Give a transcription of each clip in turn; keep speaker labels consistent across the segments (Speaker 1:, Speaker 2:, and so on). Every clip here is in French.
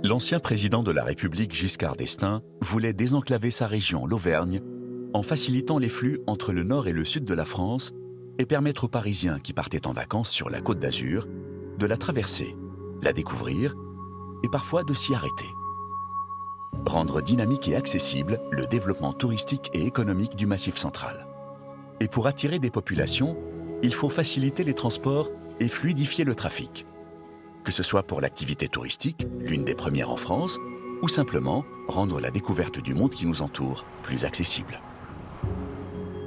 Speaker 1: L'ancien président de la République Giscard d'Estaing voulait désenclaver sa région, l'Auvergne, en facilitant les flux entre le nord et le sud de la France et permettre aux Parisiens qui partaient en vacances sur la Côte d'Azur de la traverser, la découvrir et parfois de s'y arrêter. Rendre dynamique et accessible le développement touristique et économique du Massif central. Et pour attirer des populations, il faut faciliter les transports et fluidifier le trafic. Que ce soit pour l'activité touristique, l'une des premières en France, ou simplement rendre la découverte du monde qui nous entoure plus accessible.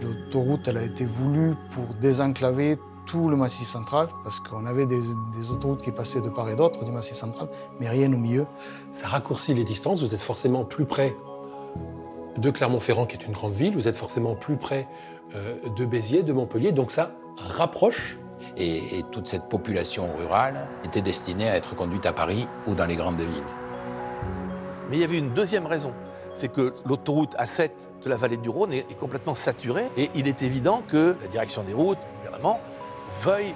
Speaker 2: L'autoroute, elle a été voulue pour désenclaver tout le Massif central, parce qu'on avait des autoroutes qui passaient de part et d'autre du Massif central, mais rien au milieu.
Speaker 3: Ça raccourcit les distances, vous êtes forcément plus près de Clermont-Ferrand, qui est une grande ville, vous êtes forcément plus près de Béziers, de Montpellier, donc ça rapproche.
Speaker 4: Et toute cette population rurale était destinée à être conduite à Paris ou dans les grandes villes.
Speaker 5: Mais il y avait une deuxième raison, c'est que l'autoroute A7 de la vallée du Rhône est complètement saturée et il est évident que la direction des routes, le gouvernement, veuille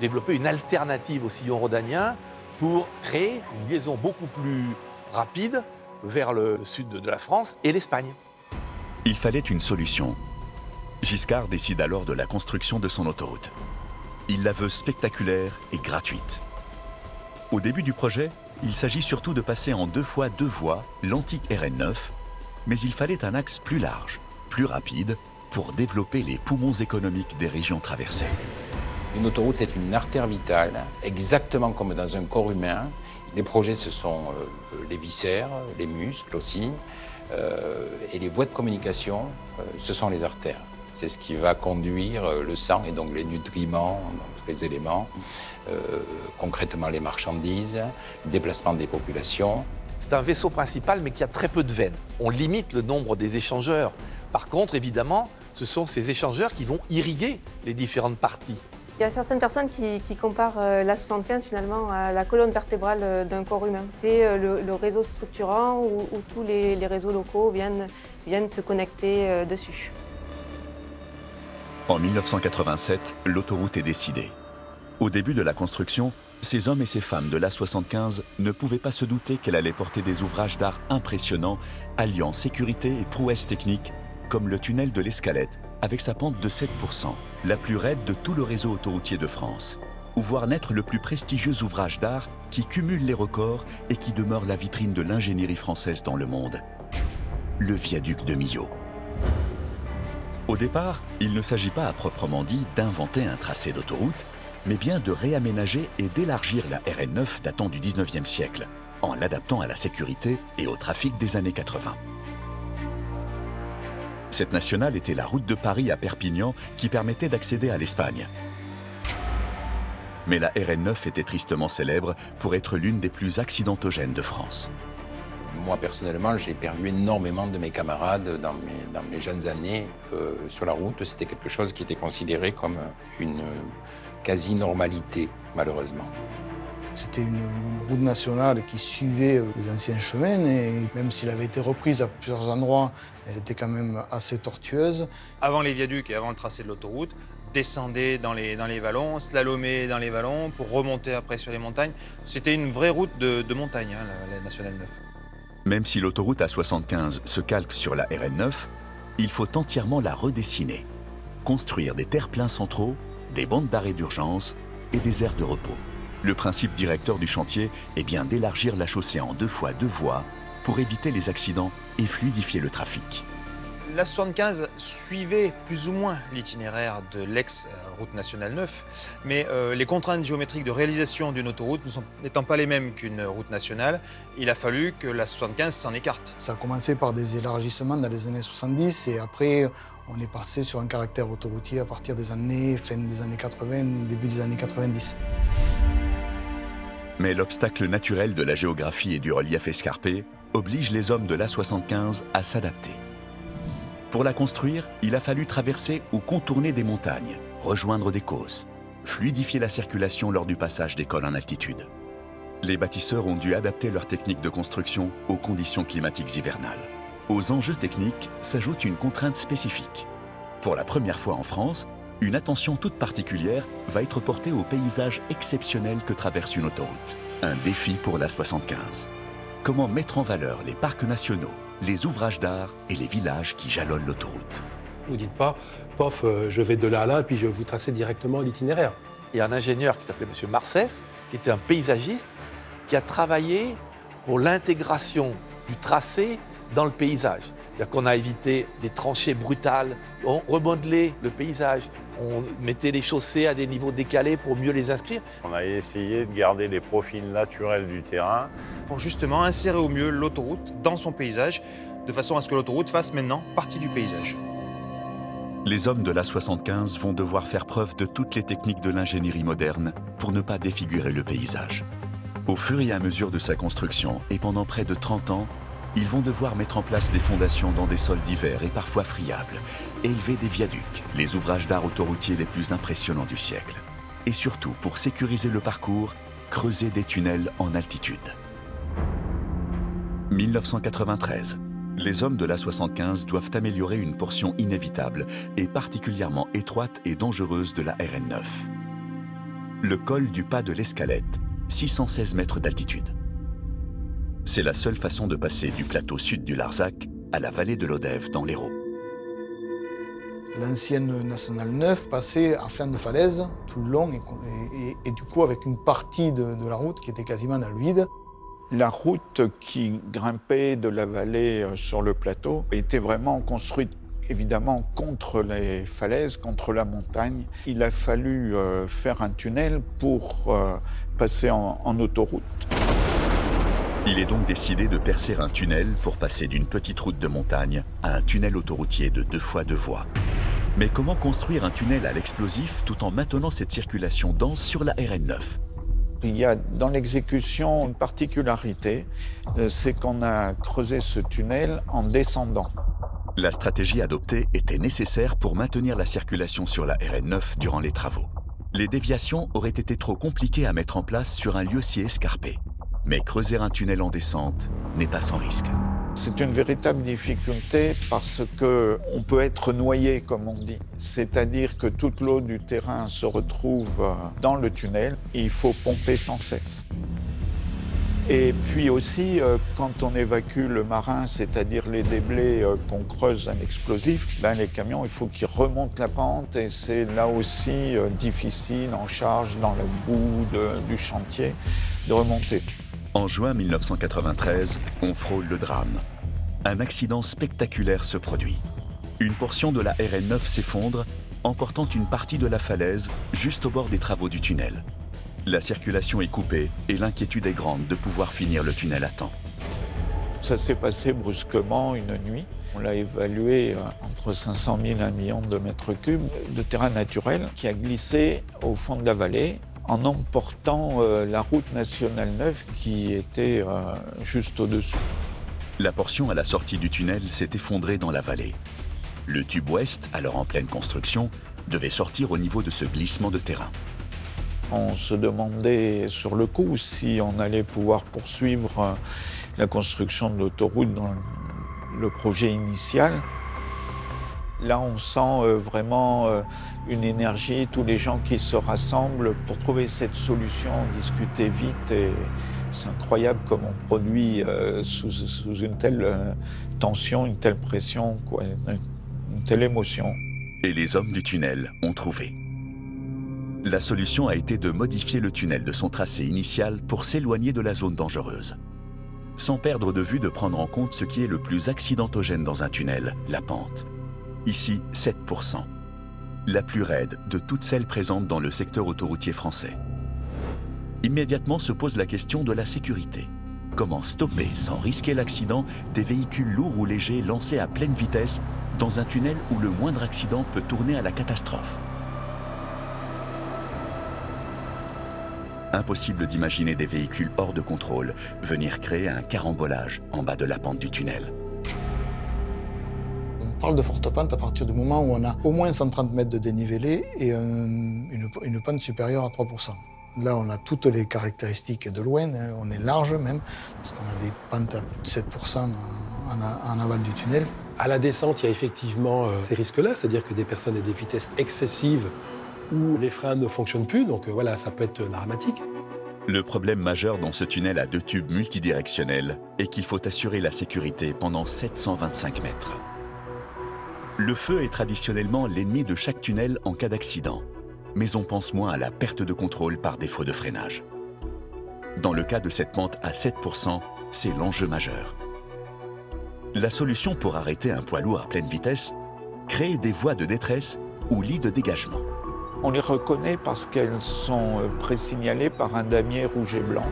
Speaker 5: développer une alternative au sillon rhodanien pour créer une liaison beaucoup plus rapide vers le sud de la France et l'Espagne.
Speaker 1: Il fallait une solution. Giscard décide alors de la construction de son autoroute. Il la veut spectaculaire et gratuite. Au début du projet, il s'agit surtout de passer en 2 fois 2 voies l'antique RN9, mais il fallait un axe plus large, plus rapide, pour développer les poumons économiques des régions traversées.
Speaker 4: Une autoroute, c'est une artère vitale, exactement comme dans un corps humain. Les projets, ce sont les viscères, les muscles aussi, et les voies de communication, ce sont les artères. C'est ce qui va conduire le sang et donc les nutriments, donc les éléments, concrètement les marchandises, le déplacement des populations.
Speaker 5: C'est un vaisseau principal, mais qui a très peu de veines. On limite le nombre des échangeurs. Par contre, évidemment, ce sont ces échangeurs qui vont irriguer les différentes parties.
Speaker 6: Il y a certaines personnes qui comparent l'A75 finalement à la colonne vertébrale d'un corps humain. C'est le réseau structurant où tous les réseaux locaux viennent se connecter dessus.
Speaker 1: En 1987, l'autoroute est décidée. Au début de la construction, ces hommes et ces femmes de l'A75 ne pouvaient pas se douter qu'elle allait porter des ouvrages d'art impressionnants, alliant sécurité et prouesse technique, comme le tunnel de l'Escalette, avec sa pente de 7%, la plus raide de tout le réseau autoroutier de France, ou voir naître le plus prestigieux ouvrage d'art qui cumule les records et qui demeure la vitrine de l'ingénierie française dans le monde, le viaduc de Millau. Au départ, il ne s'agit pas à proprement dit d'inventer un tracé d'autoroute, mais bien de réaménager et d'élargir la RN9 datant du 19e siècle, en l'adaptant à la sécurité et au trafic des années 80. Cette nationale était la route de Paris à Perpignan qui permettait d'accéder à l'Espagne. Mais la RN9 était tristement célèbre pour être l'une des plus accidentogènes de France.
Speaker 4: Moi, personnellement, j'ai perdu énormément de mes camarades dans mes jeunes années sur la route. C'était quelque chose qui était considéré comme une quasi-normalité, malheureusement.
Speaker 2: C'était une route nationale qui suivait les anciens chemins et même s'il avait été reprise à plusieurs endroits, elle était quand même assez tortueuse.
Speaker 7: Avant les viaducs et avant le tracé de l'autoroute, descendait dans les vallons, slalomait dans les vallons pour remonter après sur les montagnes. C'était une vraie route de montagne, hein, la Nationale 9.
Speaker 1: Même si l'autoroute A75 se calque sur la RN9, il faut entièrement la redessiner. Construire des terre-pleins centraux, des bandes d'arrêt d'urgence et des aires de repos. Le principe directeur du chantier est bien d'élargir la chaussée en 2 fois 2 voies pour éviter les accidents et fluidifier le trafic.
Speaker 7: La 75 suivait plus ou moins l'itinéraire de l'ex-route nationale 9, mais les contraintes géométriques de réalisation d'une autoroute n'étant pas les mêmes qu'une route nationale, il a fallu que la 75 s'en écarte.
Speaker 2: Ça a commencé par des élargissements dans les années 70 et après on est passé sur un caractère autoroutier à partir des années, fin des années 80, début des années 90.
Speaker 1: Mais l'obstacle naturel de la géographie et du relief escarpé oblige les hommes de l'A75 à s'adapter. Pour la construire, il a fallu traverser ou contourner des montagnes, rejoindre des causses, fluidifier la circulation lors du passage des cols en altitude. Les bâtisseurs ont dû adapter leur technique de construction aux conditions climatiques hivernales. Aux enjeux techniques s'ajoute une contrainte spécifique. Pour la première fois en France, une attention toute particulière va être portée aux paysages exceptionnels que traverse une autoroute. Un défi pour l'A75. comment mettre en valeur les parcs nationaux, les ouvrages d'art et les villages qui jalonnent l'autoroute.
Speaker 3: Vous dites pas, pof, je vais de là à là, et puis je vais vous tracer directement l'itinéraire.
Speaker 5: Il y a un ingénieur qui s'appelait M. Marcès, qui était un paysagiste, qui a travaillé pour l'intégration du tracé dans le paysage. C'est-à-dire qu'on a évité des tranchées brutales, on remodelait le paysage, on mettait les chaussées à des niveaux décalés pour mieux les inscrire.
Speaker 8: On a essayé de garder les profils naturels du terrain.
Speaker 7: Pour justement insérer au mieux l'autoroute dans son paysage, de façon à ce que l'autoroute fasse maintenant partie du paysage.
Speaker 1: Les hommes de l'A75 vont devoir faire preuve de toutes les techniques de l'ingénierie moderne pour ne pas défigurer le paysage. Au fur et à mesure de sa construction, et pendant près de 30 ans, ils vont devoir mettre en place des fondations dans des sols divers et parfois friables, élever des viaducs, les ouvrages d'art autoroutiers les plus impressionnants du siècle. Et surtout, pour sécuriser le parcours, creuser des tunnels en altitude. 1993. Les hommes de l'A75 doivent améliorer une portion inévitable et particulièrement étroite et dangereuse de la RN9. Le col du Pas de l'Escalette, 616 mètres d'altitude. C'est la seule façon de passer du plateau sud du Larzac à la vallée de l'Odève dans l'Hérault.
Speaker 2: L'ancienne Nationale 9 passait à flanc de falaise tout le long et du coup avec une partie de la route qui était quasiment dans le vide.
Speaker 9: La route qui grimpait de la vallée sur le plateau était vraiment construite évidemment contre les falaises, contre la montagne. Il a fallu faire un tunnel pour passer en autoroute.
Speaker 1: Il est donc décidé de percer un tunnel pour passer d'une petite route de montagne à un tunnel autoroutier de 2 fois 2 voies. Mais comment construire un tunnel à l'explosif tout en maintenant cette circulation dense sur la RN9 ?
Speaker 9: Il y a dans l'exécution une particularité, c'est qu'on a creusé ce tunnel en descendant.
Speaker 1: La stratégie adoptée était nécessaire pour maintenir la circulation sur la RN9 durant les travaux. Les déviations auraient été trop compliquées à mettre en place sur un lieu si escarpé. Mais creuser un tunnel en descente n'est pas sans risque.
Speaker 9: C'est une véritable difficulté parce qu'on peut être noyé, comme on dit. C'est-à-dire que toute l'eau du terrain se retrouve dans le tunnel et il faut pomper sans cesse. Et puis aussi, quand on évacue le marin, c'est-à-dire les déblais qu'on creuse à l'explosif, ben les camions, il faut qu'ils remontent la pente et c'est là aussi difficile en charge dans la boue du chantier de remonter.
Speaker 1: En juin 1993, on frôle le drame. Un accident spectaculaire se produit. Une portion de la RN9 s'effondre, emportant une partie de la falaise juste au bord des travaux du tunnel. La circulation est coupée et l'inquiétude est grande de pouvoir finir le tunnel à temps.
Speaker 9: Ça s'est passé brusquement une nuit. On l'a évalué entre 500 000 et 1 million de mètres cubes de terrain naturel qui a glissé au fond de la vallée en emportant la route nationale 9 qui était juste au-dessus.
Speaker 1: La portion à la sortie du tunnel s'est effondrée dans la vallée. Le tube ouest, alors en pleine construction, devait sortir au niveau de ce glissement de terrain.
Speaker 9: On se demandait sur le coup si on allait pouvoir poursuivre la construction de l'autoroute dans le projet initial. Là, on sent vraiment une énergie, tous les gens qui se rassemblent pour trouver cette solution, discuter vite. Et c'est incroyable comme on produit sous une telle tension, une telle pression, quoi, une telle émotion.
Speaker 1: Et les hommes du tunnel ont trouvé. La solution a été de modifier le tunnel de son tracé initial pour s'éloigner de la zone dangereuse. Sans perdre de vue de prendre en compte ce qui est le plus accidentogène dans un tunnel, la pente. Ici, 7%. La plus raide de toutes celles présentes dans le secteur autoroutier français. Immédiatement se pose la question de la sécurité. Comment stopper sans risquer l'accident des véhicules lourds ou légers lancés à pleine vitesse dans un tunnel où le moindre accident peut tourner à la catastrophe? Impossible d'imaginer des véhicules hors de contrôle venir créer un carambolage en bas de la pente du tunnel.
Speaker 2: On parle de forte pente à partir du moment où on a au moins 130 mètres de dénivelé et une pente supérieure à 3%. Là, on a toutes les caractéristiques de loin, hein, on est large même, parce qu'on a des pentes à plus de 7% en aval du tunnel.
Speaker 3: À la descente, il y a effectivement ces risques-là, c'est-à-dire que des personnes aient des vitesses excessives où les freins ne fonctionnent plus, donc voilà, ça peut être dramatique.
Speaker 1: Le problème majeur dans ce tunnel à 2 tubes multidirectionnels est qu'il faut assurer la sécurité pendant 725 mètres. Le feu est traditionnellement l'ennemi de chaque tunnel en cas d'accident, mais on pense moins à la perte de contrôle par défaut de freinage. Dans le cas de cette pente à 7%, c'est l'enjeu majeur. La solution pour arrêter un poids lourd à pleine vitesse, créer des voies de détresse ou lits de dégagement.
Speaker 9: On les reconnaît parce qu'elles sont présignalées par un damier rouge et blanc.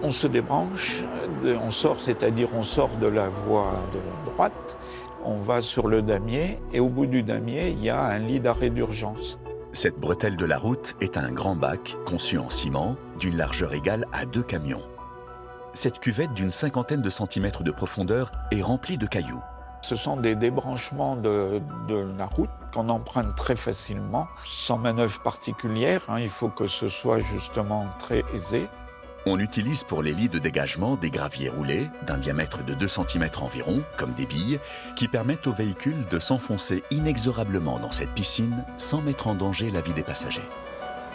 Speaker 9: On se débranche, on sort, c'est-à-dire on sort de la voie de droite, on va sur le damier et au bout du damier, il y a un lit d'arrêt d'urgence.
Speaker 1: Cette bretelle de la route est un grand bac conçu en ciment d'une largeur égale à 2 camions. Cette cuvette d'une 50aine de centimètres de profondeur est remplie de cailloux.
Speaker 9: Ce sont des débranchements de la route qu'on emprunte très facilement, sans manœuvre particulière, il faut que ce soit justement très aisé.
Speaker 1: On utilise pour les lits de dégagement des graviers roulés d'un diamètre de 2 cm environ, comme des billes, qui permettent aux véhicules de s'enfoncer inexorablement dans cette piscine sans mettre en danger la vie des passagers.